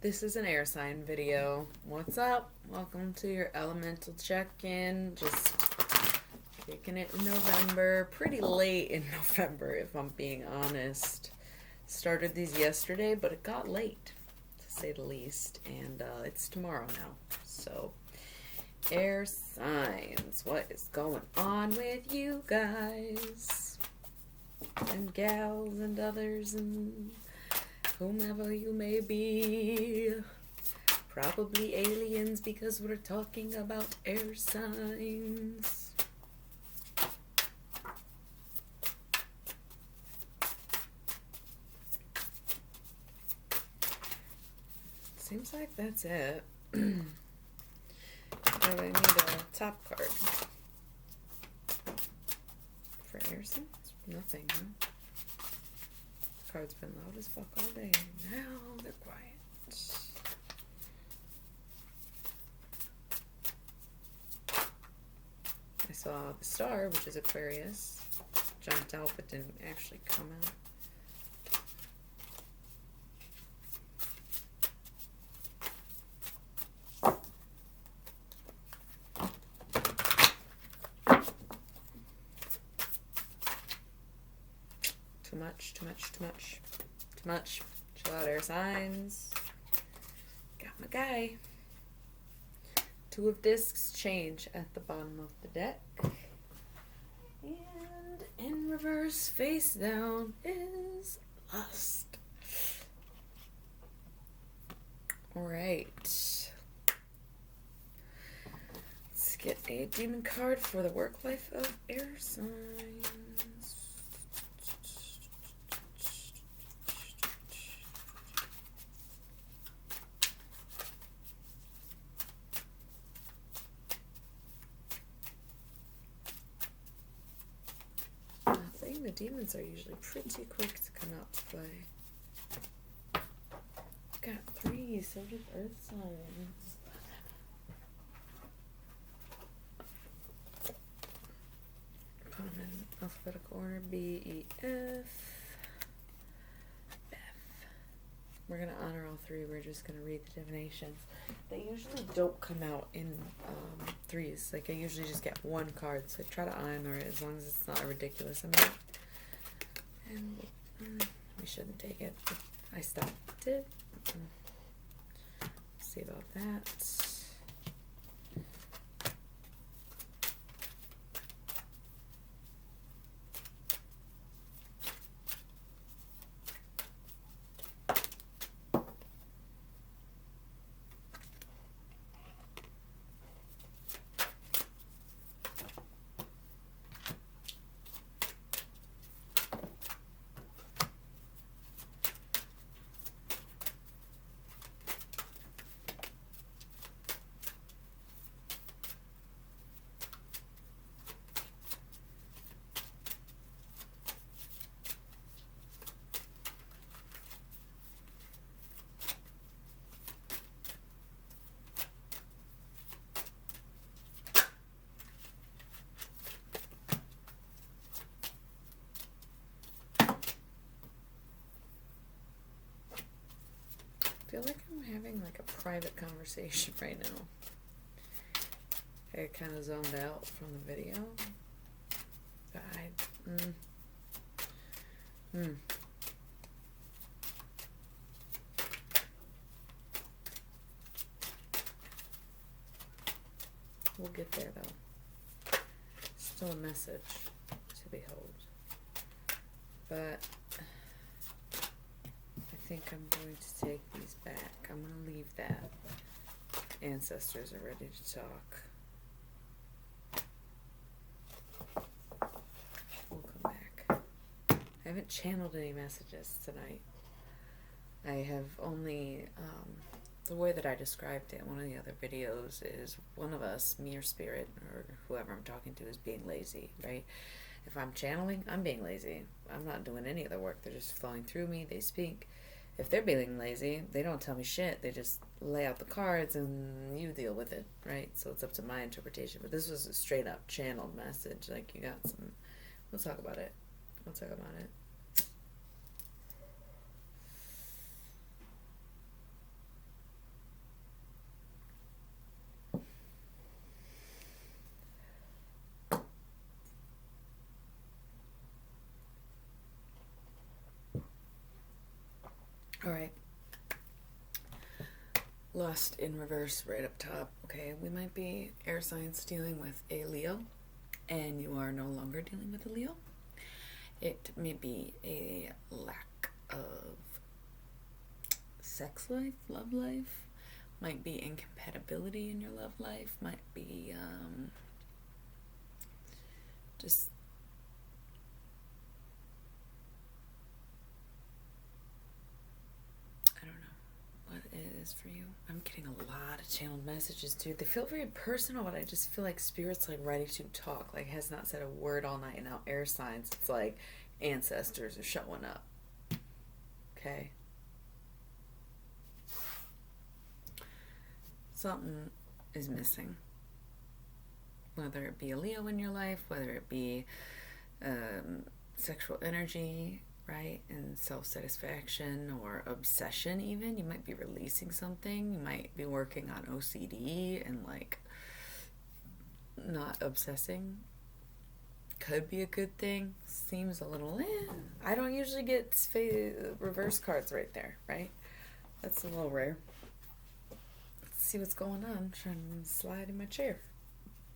This is an air sign video. What's up? Welcome to your elemental check-in. Just kicking it in November. Pretty late in November, if I'm being honest. Started these yesterday, but it got late, to say the least. And it's tomorrow now. So, air signs. What is going on with you guys? And gals and others and whomever you may be. Probably aliens because we're talking about air signs. Seems like that's it. Oh, I need a top card. For air signs? Nothing, huh? Card's been loud as fuck all day. Now they're quiet. I saw the star, which is Aquarius, jumped out but didn't actually come out. Too much. Chill out, air signs. Got my guy. Two of discs change at the bottom of the deck. And in reverse, face down, is lust. Alright. Let's get a demon card for the work life of air signs. The demons are usually pretty quick to come out to play. Got 3, so did earth signs. Put them in alphabetical order: B, E, F, F. We're gonna honor all 3. We're just gonna read the divinations. They usually don't come out in 3s. Like, I usually just get 1 card, so I try to honor it as long as it's not a ridiculous amount. And we shouldn't take it. I stopped it. See about that. I feel like I'm having like a private conversation right now. I kind of zoned out from the video. But We'll get there though. Still a message to behold. But I think I'm going to take these back. I'm going to leave that. Ancestors are ready to talk. We'll come back. I haven't channeled any messages tonight. I have only, the way that I described it in one of the other videos is one of us, me or spirit, or whoever I'm talking to, is being lazy, right? If I'm channeling, I'm being lazy. I'm not doing any other work. They're just flowing through me. They speak. If they're being lazy, they don't tell me shit. They just lay out the cards and you deal with it, right? So it's up to my interpretation. But this was a straight up channeled message. Like, you got some... We'll talk about it. All right. Lust in reverse right up top. Okay, we might be air signs dealing with a Leo, and you are no longer dealing with a Leo. It may be a lack of sex life, love life, might be incompatibility in your love life, might be just I don't know what it is for you. I'm getting a lot of channeled messages, dude. They feel very personal, but I just feel like Spirit's like ready to talk. Like has not said a word all night. And now air signs, it's like ancestors are showing up. Okay. Something is missing. Whether it be a Leo in your life, whether it be sexual energy, right, and self-satisfaction or obsession even. You might be releasing something. You might be working on OCD and like not obsessing. Could be a good thing. Seems a little I don't usually get reverse cards right there, right? That's a little rare. Let's see what's going on. I'm trying to slide in my chair.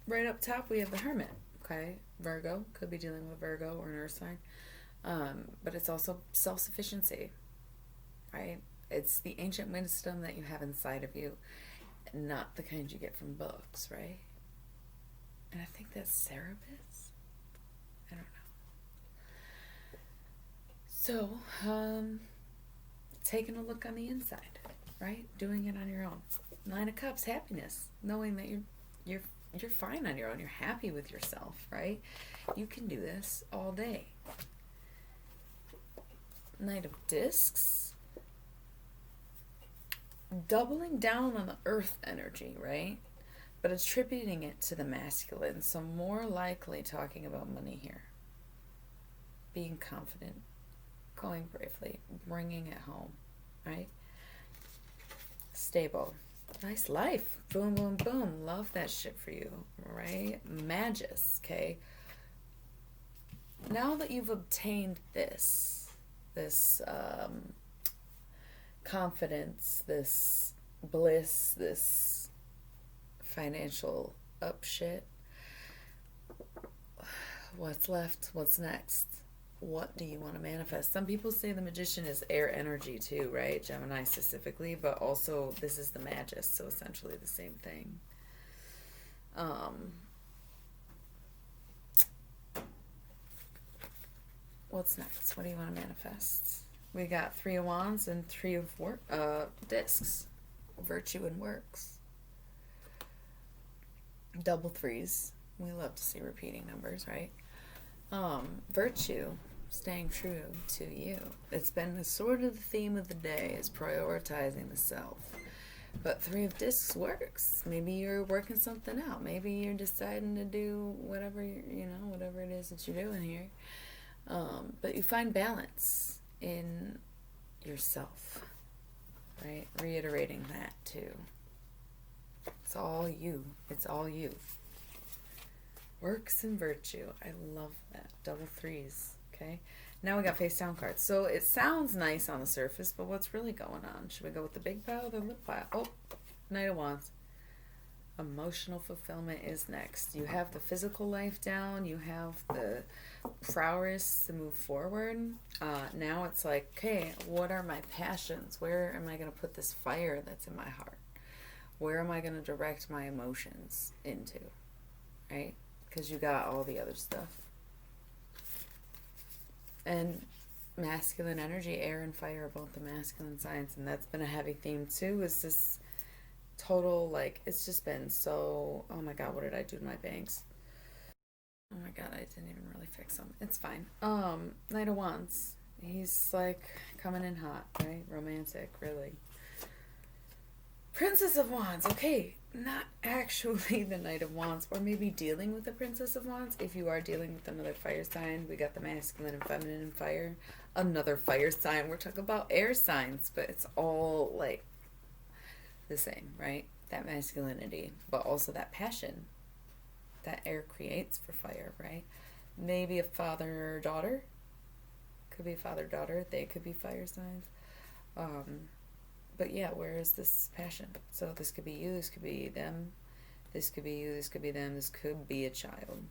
Right up top we have the Hermit. Okay, Virgo. Could be dealing with Virgo or an earth sign. But it's also self-sufficiency, right? It's the ancient wisdom that you have inside of you, not the kind you get from books, right? And I think that's Cerebus. I don't know. So, taking a look on the inside, right? Doing it on your own. Nine of Cups, happiness, knowing that you're fine on your own. You're happy with yourself, right? You can do this all day. Knight of Discs, doubling down on the earth energy, right? But attributing it to the masculine. So more likely talking about money here. Being confident, going bravely, bringing it home, right? Stable. Nice life. Boom, boom, boom. Love that shit for you, right? Magus, okay? Now that you've obtained this confidence, this bliss, this financial up shit, what's left? What's next? What do you want to manifest? Some people say the Magician is air energy too, right? Gemini specifically, but also this is the Magus, so essentially the same thing. What's next? What do you want to manifest? We got 3 of Wands and 3 of Discs. Virtue and works. Double 3s. We love to see repeating numbers, right? Virtue, staying true to you. It's been sort of the theme of the day, is prioritizing the self. But 3 of Discs works. Maybe you're working something out. Maybe you're deciding to do whatever, whatever it is that you're doing here. But you find balance in yourself, right? Reiterating that too. It's all you. It's all you. Works and virtue. I love that. Double 3s. Okay. Now we got face down cards. So it sounds nice on the surface, but what's really going on? Should we go with the big pile or the little pile? Oh, Knight of Wands. Emotional fulfillment is next. You have the physical life down. You have the prowess to move forward. Now it's like, okay, what are my passions? Where am I going to put this fire that's in my heart? Where am I going to direct my emotions into? Right? Because you got all the other stuff. And masculine energy, air and fire are both the masculine signs. And that's been a heavy theme too, is this total, like, it's just been so, oh my god, what did I do to my bangs? Oh my god, I didn't even really fix them. It's fine. Knight of Wands. He's like coming in hot, right? Romantic, really. Princess of Wands. Okay, not actually the Knight of Wands, or maybe dealing with the Princess of Wands. If you are dealing with another fire sign, we got the masculine and feminine and fire. Another fire sign. We're talking about air signs, but it's all like the same, right? That masculinity, but also that passion that air creates for fire, right? Maybe a father-daughter. Could be father-daughter. They could be fire signs. But yeah, where is this passion? So this could be you, this could be them, this could be you, this could be them, this could be a child.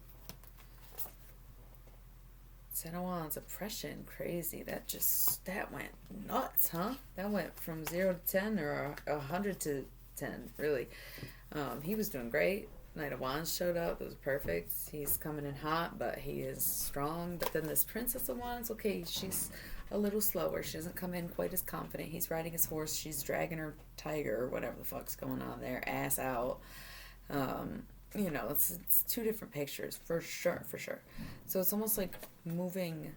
Ten of Wands, oppression, crazy. That went nuts, huh? That went from 0 to 10 or 100 to 10, really. He was doing great. Knight of Wands showed up. It was perfect. He's coming in hot, but he is strong. But then this Princess of Wands, okay, she's a little slower. She doesn't come in quite as confident. He's riding his horse. She's dragging her tiger or whatever the fuck's going on there, ass out. You know, it's two different pictures, for sure. So it's almost like moving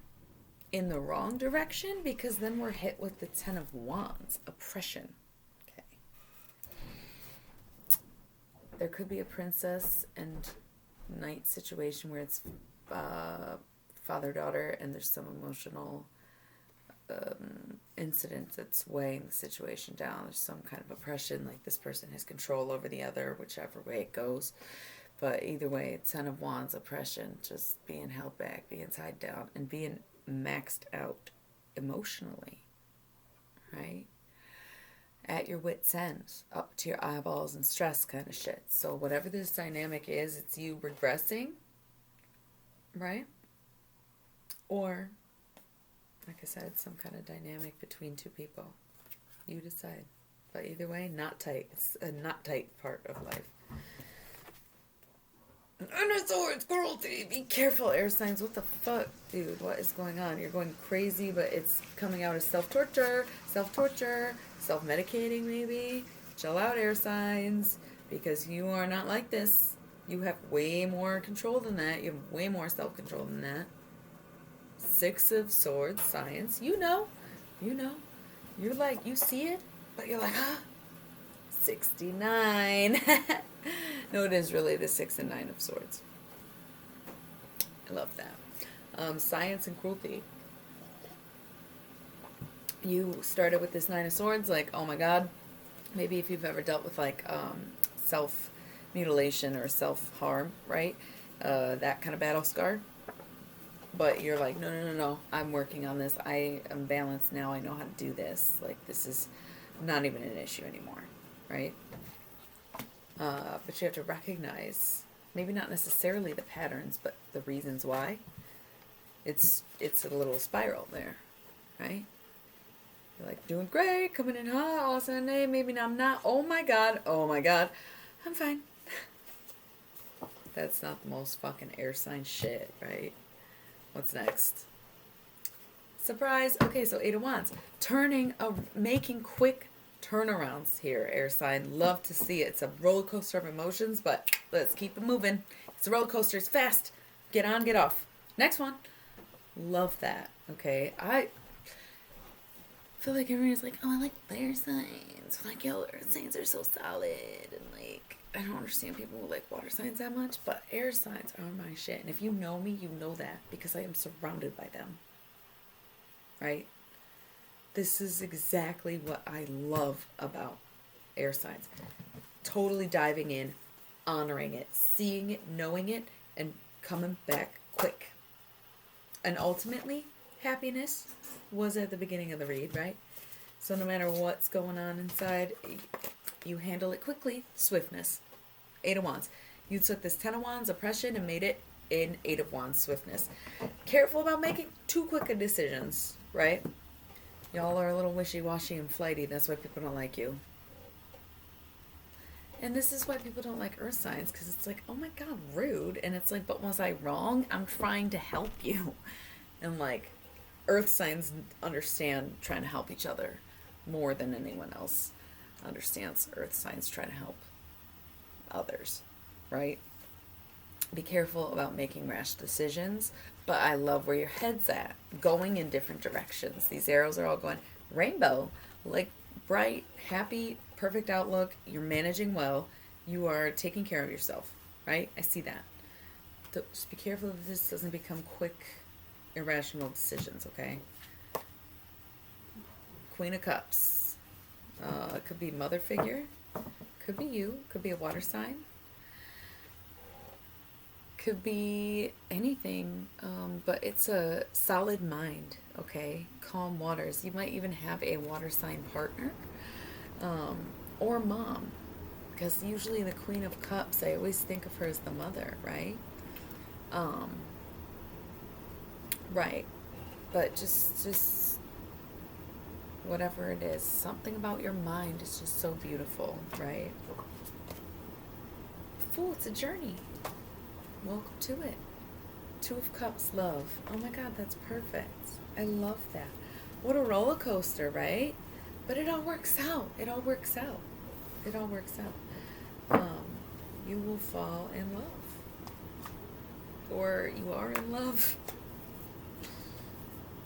in the wrong direction, because then we're hit with the Ten of Wands, oppression. Okay. There could be a princess and knight situation where it's father-daughter and there's some emotional incident that's weighing the situation down. There's some kind of oppression, like this person has control over the other, whichever way it goes. But either way, Ten of Wands, oppression, just being held back, being tied down, and being maxed out emotionally, right? At your wit's end, up to your eyeballs and stress kind of shit. So whatever this dynamic is, it's you regressing, right? Or, like I said, some kind of dynamic between two people. You decide. But either way, not tight. It's a not tight part of life. And of Swords, cruelty. Be careful, air signs. What the fuck, dude? What is going on? You're going crazy, but it's coming out as self-torture, self-medicating maybe. Chill out, air signs, because you are not like this. You have way more control than that. You have way more self-control than that. Six of Swords, science. You know. You're like, you see it, but you're like, huh? 69. No, it is really the 6 and 9 of Swords. I love that. Science and cruelty. You started with this 9 of Swords, like, oh my god. Maybe if you've ever dealt with, like, self-mutilation or self-harm, right? That kind of battle scar. But you're like, no, I'm working on this. I am balanced now. I know how to do this. Like, this is not even an issue anymore, right? But you have to recognize, maybe not necessarily the patterns, but the reasons why. It's a little spiral there, right? You're like, doing great, coming in hot, awesome, hey, maybe I'm not. Oh my god, I'm fine. That's not the most fucking air sign shit, right? What's next? Surprise. Okay, so 8 of Wands. Making quick turnarounds here, air sign. Love to see it. It's a roller coaster of emotions, but let's keep it moving. It's a roller coaster. It's fast. Get on, get off. Next one. Love that. Okay, I feel like everyone's like, oh, I like air signs. Like, yo, air signs are so solid. And, like, I don't understand people who like water signs that much, but air signs are my shit. And if you know me, you know that, because I am surrounded by them. Right? This is exactly what I love about air signs. Totally diving in, honoring it, seeing it, knowing it, and coming back quick. And ultimately, happiness was at the beginning of the read, right? So no matter what's going on inside, you handle it quickly. Swiftness. 8 of Wands. You took this 10 of Wands, oppression, and made it in 8 of Wands, swiftness. Careful about making too quick of decisions, right? Y'all are a little wishy-washy and flighty. That's why people don't like you. And this is why people don't like earth signs, because it's like, oh my god, rude. And it's like, but was I wrong? I'm trying to help you. And like, earth signs understand trying to help each other more than anyone else understands earth signs trying to help others, right? Be careful about making rash decisions, but I love where your head's at, going in different directions. These arrows are all going rainbow, like bright, happy, perfect outlook. You're managing well. You are taking care of yourself, right? I see that. So just be careful that this doesn't become quick, irrational decisions, okay? Queen of Cups. It could be mother figure. Could be you. Could be a water sign. Could be anything, but it's a solid mind, okay? Calm waters. You might even have a water sign partner, or mom, because usually the Queen of Cups, I always think of her as the mother, right? Um, right. But just whatever it is, something about your mind is just so beautiful, right? Fool, it's a journey. Welcome to it. Two of Cups, love. Oh my God, that's perfect. I love that. What a roller coaster, right? But it all works out. It all works out. It all works out. You will fall in love. Or you are in love.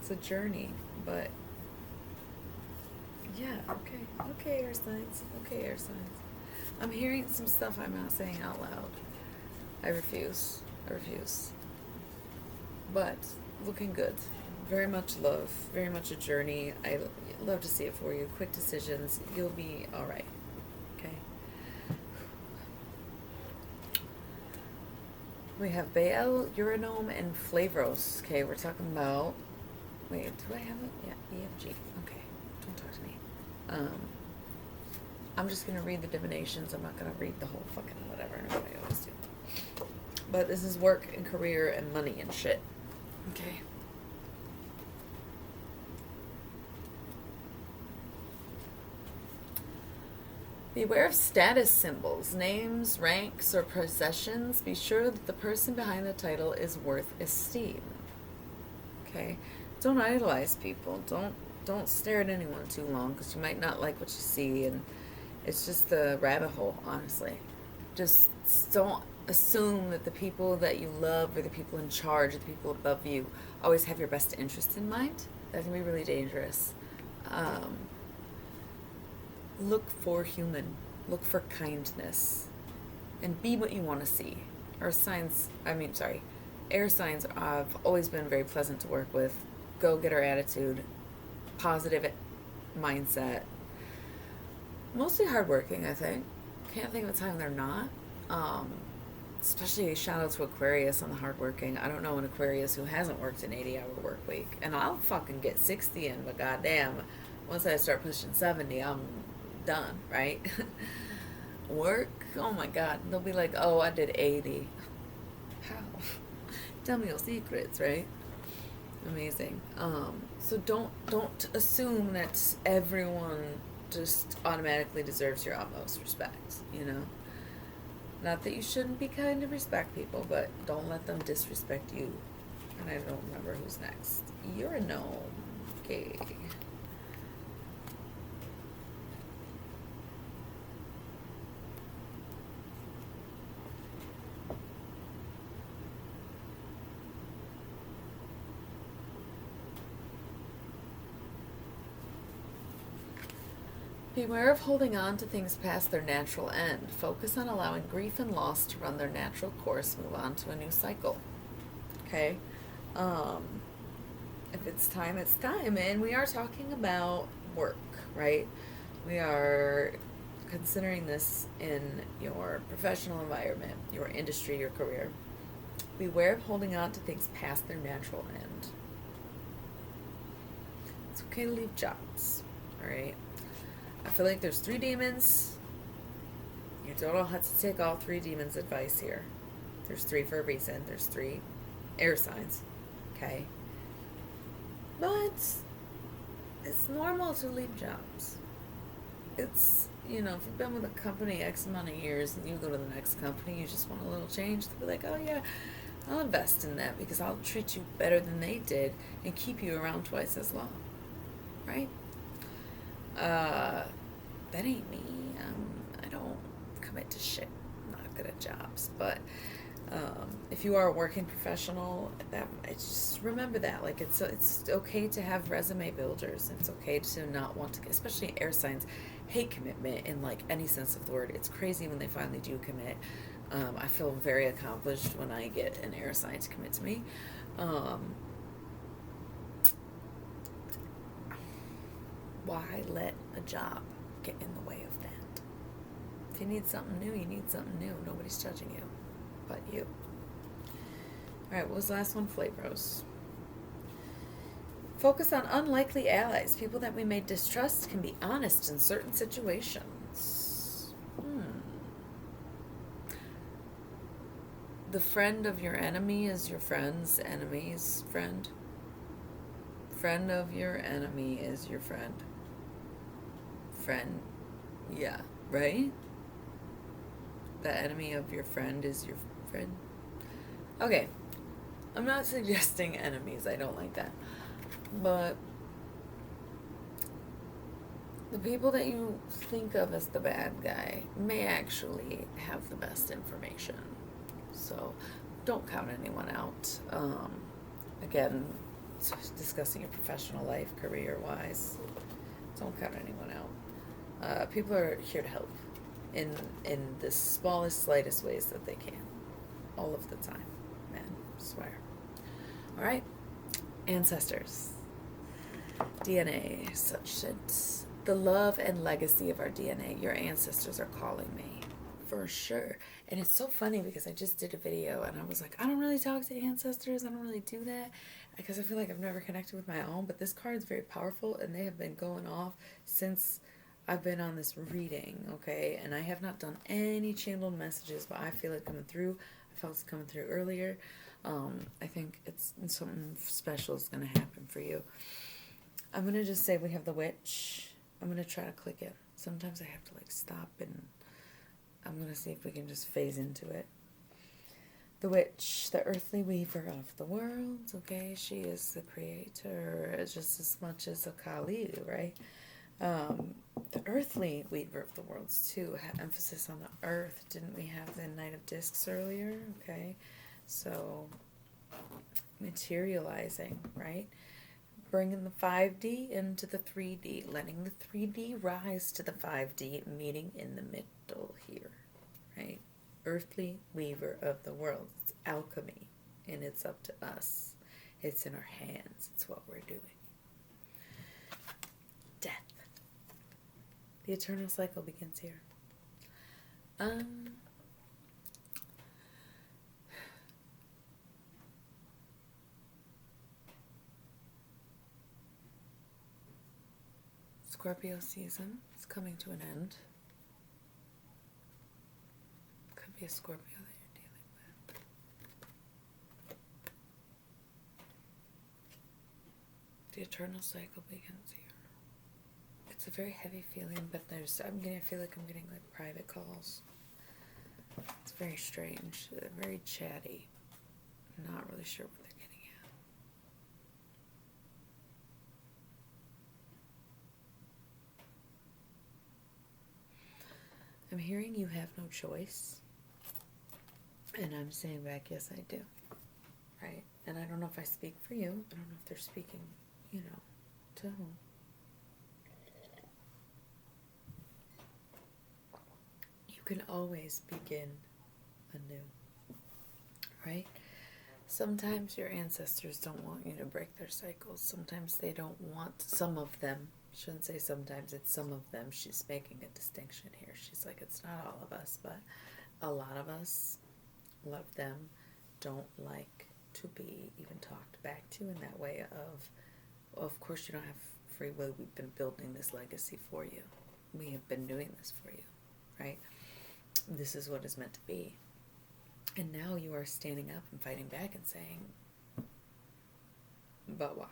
It's a journey, but yeah, okay. Okay, air signs. Okay, air signs. I'm hearing some stuff I'm not saying out loud. I refuse. But looking good. Very much love. Very much a journey. I love to see it for you. Quick decisions. You'll be alright. Okay. We have Baal, Uranome, and Flavros. Okay, we're talking about... Wait, do I have it? Yeah, EFG. Okay, don't talk to me. I'm just going to read the divinations. I'm not going to read the whole fucking whatever. I always do. But this is work and career and money and shit. Okay. Beware of status symbols, names, ranks, or possessions. Be sure that the person behind the title is worth esteem. Okay? Don't idolize people. Don't stare at anyone too long, because you might not like what you see, and it's just the rabbit hole, honestly. Just don't assume that the people that you love, or the people in charge, or the people above you always have your best interest in mind. That can be really dangerous. Look for human. Look for kindness. And be what you want to see. Air signs have always been very pleasant to work with. Go-getter attitude. Positive mindset. Mostly hardworking, I think. Can't think of a time they're not. Especially shout out to Aquarius on the hardworking. I don't know an Aquarius who hasn't worked an 80-hour work week. And I'll fucking get 60 in, but goddamn, once I start pushing 70, I'm done, right? Work, oh my God, they'll be like, oh, I did 80. How? Tell me your secrets, right? Amazing. So don't assume that everyone just automatically deserves your utmost respect, you know? Not that you shouldn't be kind and respect people, but don't let them disrespect you. And I don't remember who's next. You're a gnome. Okay. Beware of holding on to things past their natural end. Focus on allowing grief and loss to run their natural course. Move on to a new cycle. Okay? If it's time, it's time. And we are talking about work, right? We are considering this in your professional environment, your industry, your career. Beware of holding on to things past their natural end. It's okay to leave jobs, all right? I feel like there's 3 demons. You don't all have to take all 3 demons' advice here. There's 3 for a reason. There's 3 air signs. Okay? But it's normal to leave jobs. It's, if you've been with a company X amount of years and you go to the next company, you just want a little change, to be like, oh yeah, I'll invest in that because I'll treat you better than they did and keep you around twice as long. Right? That ain't me. I don't commit to shit. I'm not good at jobs. But if you are a working professional, just remember that. Like it's okay to have resume builders. It's okay to not want to, especially air signs, hate commitment in like any sense of the word. It's crazy when they finally do commit. I feel very accomplished when I get an air sign to commit to me. Why let a job get in the way of that? If you need something new, you need something new. Nobody's judging you but you. Alright, what was the last one? Flavors. Focus on unlikely allies. People that we may distrust can be honest in certain situations. The friend of your enemy is your friend's enemy's friend. Friend of your enemy is your friend. Friend, yeah, right? The enemy of your friend is your friend. Okay, I'm not suggesting enemies. I don't like that. But the people that you think of as the bad guy may actually have the best information. So don't count anyone out. Again, discussing your professional life, career-wise, don't count anyone out. People are here to help in the smallest, slightest ways that they can. All of the time. Man, I swear. All right. Ancestors. DNA, such shit. The love and legacy of our DNA. Your ancestors are calling me. For sure. And it's so funny because I just did a video and I was like, I don't really talk to ancestors. I don't really do that because I feel like I've never connected with my own. But this card is very powerful and they have been going off since I've been on this reading, okay? And I have not done any channeled messages, but I feel it coming through. I felt it coming through earlier. I think it's something special is going to happen for you. I'm going to just say we have the witch. I'm going to try to click it. Sometimes I have to like stop and I'm going to see if we can just phase into it. The witch, the earthly weaver of the world, okay? She is the creator just as much as a Kali, right? The earthly weaver of the worlds too, emphasis on the earth. Didn't we have the Knight of Discs earlier? Okay, so materializing, right? Bringing the 5D into the 3D, letting the 3D rise to the 5D, meeting in the middle here, right? Earthly weaver of the world. It's alchemy, and it's up to us. It's in our hands. It's what we're doing. Death. The eternal cycle begins here. Scorpio season is coming to an end. Could be a Scorpio that you're dealing with. The eternal cycle begins here. It's a very heavy feeling, but I feel like I'm getting like private calls. It's very strange, very chatty. I'm not really sure what they're getting at. I'm hearing you have no choice. And I'm saying back, yes, I do. Right? And I don't know if I speak for you. I don't know if they're speaking, to whom. You can always begin anew. Right? Sometimes your ancestors don't want you to break their cycles. Sometimes they don't want, some of them, shouldn't say sometimes, it's some of them. She's making a distinction here. She's like, it's not all of us, but a lot of us, a lot of them don't like to be even talked back to in that way of course you don't have free will. We've been building this legacy for you. We have been doing this for you, right? This is what is meant to be. And now you are standing up and fighting back and saying, but why?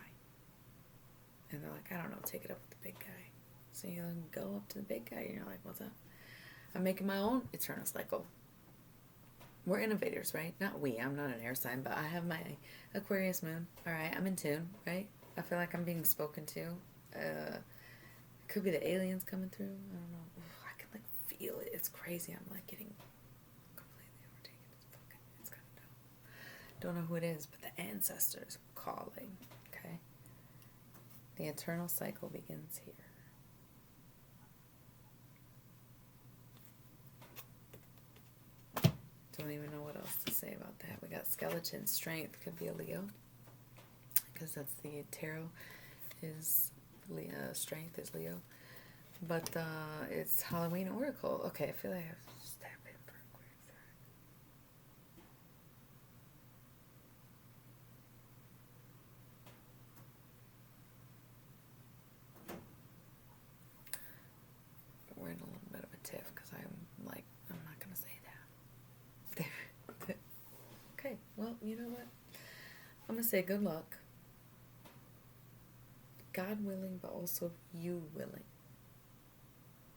And they're like, I don't know, take it up with the big guy. So you go up to the big guy and you're like, what's up? I'm making my own eternal cycle. We're innovators, right? Not we, I'm not an air sign, but I have my Aquarius moon. All right, I'm in tune, right? I feel like I'm being spoken to. It could be the aliens coming through. I don't know. Ooh, I can like feel it. It's crazy. I'm like getting completely overtaken. It's kind of dope. Don't know who it is, but the ancestors calling. Okay. The eternal cycle begins here. Don't even know what else to say about that. We got skeleton strength. Could be a Leo, because that's the tarot is Leo, strength is Leo. But it's Halloween Oracle. Okay, I feel like I have to step in for a quick know what? I'm going to say good luck. God willing, but also you willing.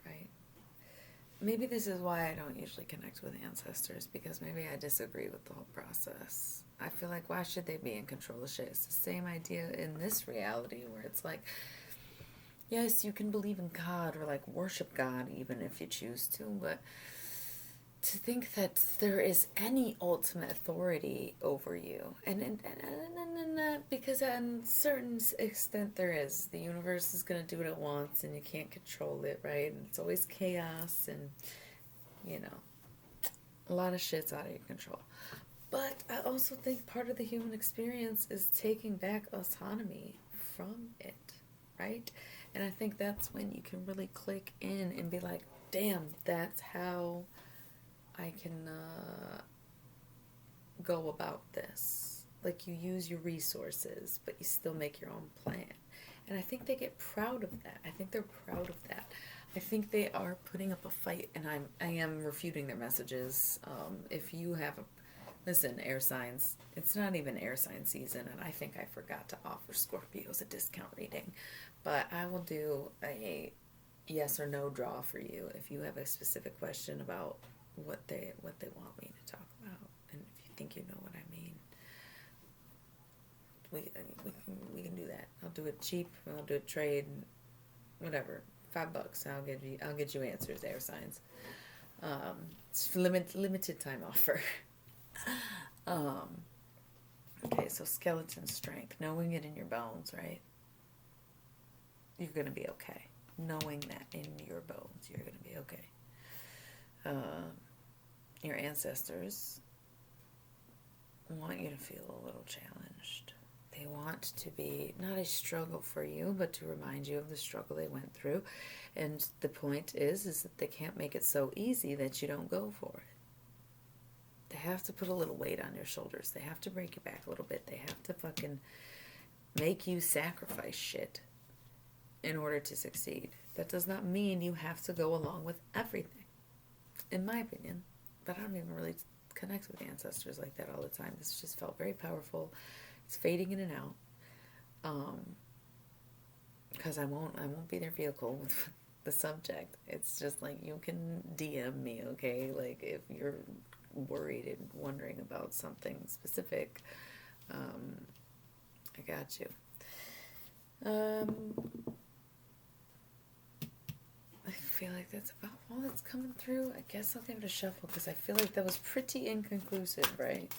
Right? Maybe this is why I don't usually connect with ancestors, because maybe I disagree with the whole process. I feel like, why should they be in control of shit? It's the same idea in this reality where it's like, yes, you can believe in God or like worship God even if you choose to, but to think that there is any ultimate authority over you, and because on a certain extent there is. The universe is going to do what it wants and you can't control it, right? And it's always chaos and, you know, a lot of shit's out of your control. But I also think part of the human experience is taking back autonomy from it, right? And I think that's when you can really click in and be like, damn, that's how I can go about this. Like, you use your resources, but you still make your own plan. And I think they get proud of that. I think they're proud of that. I think they are putting up a fight, and I am refuting their messages. If you have a... Listen, air signs, it's not even air sign season, and I think I forgot to offer Scorpios a discount reading. But I will do a yes or no draw for you if you have a specific question about what they want me to talk about, and if you think you know what I mean, we can do that. I'll do it cheap. I'll do it trade, whatever. $5. I'll get you answers. Air signs. It's limited time offer. Okay, so skeleton strength, knowing it in your bones, right? You're gonna be okay. Knowing that in your bones, you're gonna be okay. Your ancestors want you to feel a little challenged. They want to be not a struggle for you, but to remind you of the struggle they went through. And the point is that they can't make it so easy that you don't go for it. They have to put a little weight on your shoulders. They have to break you back a little bit. They have to fucking make you sacrifice shit in order to succeed. That does not mean you have to go along with everything, in my opinion. But I don't even really connect with ancestors like that all the time. This just felt very powerful. It's fading in and out. Because I won't be their vehicle with the subject. It's just like, you can DM me, okay? Like, if you're worried and wondering about something specific, I got you. I feel like that's about all that's coming through. I guess I'll give it a shuffle because I feel like that was pretty inconclusive, right?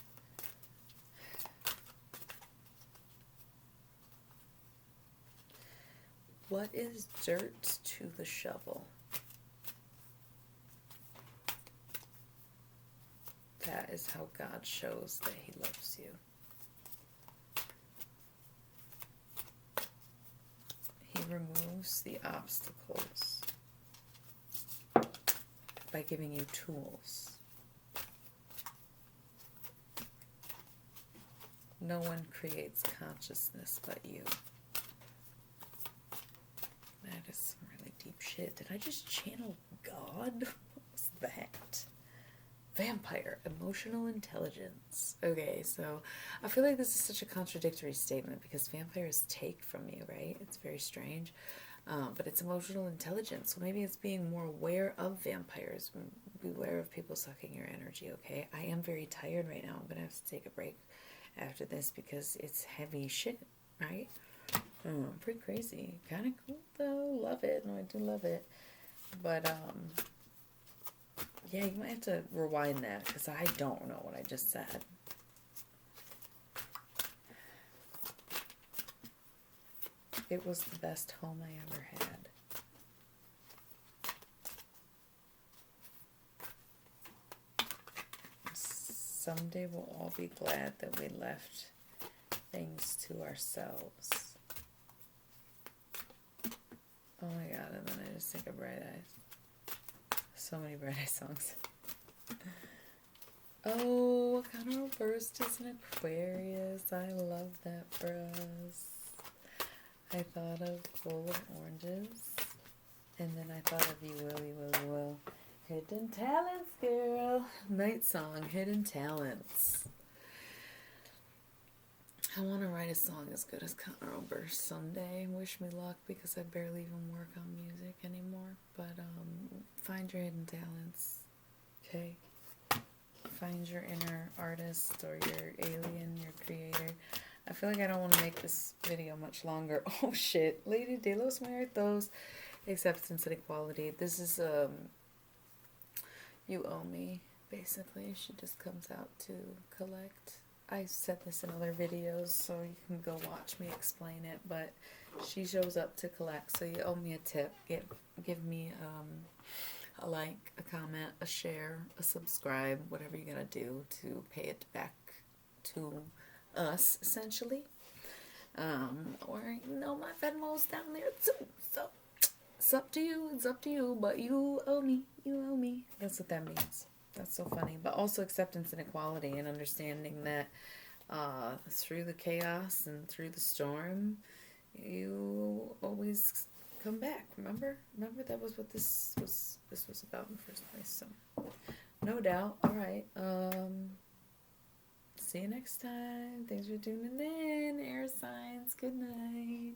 What is dirt to the shovel? That is how God shows that he loves you. He removes the obstacles by giving you tools. No one creates consciousness but you. That is some really deep shit. Did I just channel God? What was that? Vampire, emotional intelligence. Okay, so I feel like this is such a contradictory statement because vampires take from you, right? It's very strange. But it's emotional intelligence. So maybe it's being more aware of vampires. Beware of people sucking your energy, okay? I am very tired right now. I'm going to have to take a break after this because it's heavy shit, right? Pretty crazy. Kind of cool, though. Love it. No, I do love it. But, yeah, you might have to rewind that because I don't know what I just said. It was the best home I ever had. Someday we'll all be glad that we left things to ourselves. Oh my god, and then I just think of Bright Eyes. So many Bright Eyes songs. Oh, what kind of burst is an Aquarius? I love that for us. I thought of Bowl of Oranges, and then I thought of You Will, You Will, You Will. Hidden Talents, girl. Night song, Hidden Talents. I want to write a song as good as Conor Oberst someday. Wish me luck, because I barely even work on music anymore. But find your hidden talents, okay? Find your inner artist or your alien, your creator. I feel like I don't want to make this video much longer. Oh shit, Lady de los Muertos, acceptance and equality. This is you owe me, basically. She just comes out to collect. I said this in other videos, so you can go watch me explain it, but she shows up to collect, so you owe me a tip. Give me a like, a comment, a share, a subscribe, whatever you gotta do to pay it back to us, essentially. Or, you know, my Venmo's down there too, so it's up to you, but you owe me. That's what that means. That's so funny. But also acceptance and equality, and understanding that through the chaos and through the storm, you always come back. Remember that was what this was about in the first place. So no doubt. All right. See you next time. Thanks for tuning in. Air signs. Good night.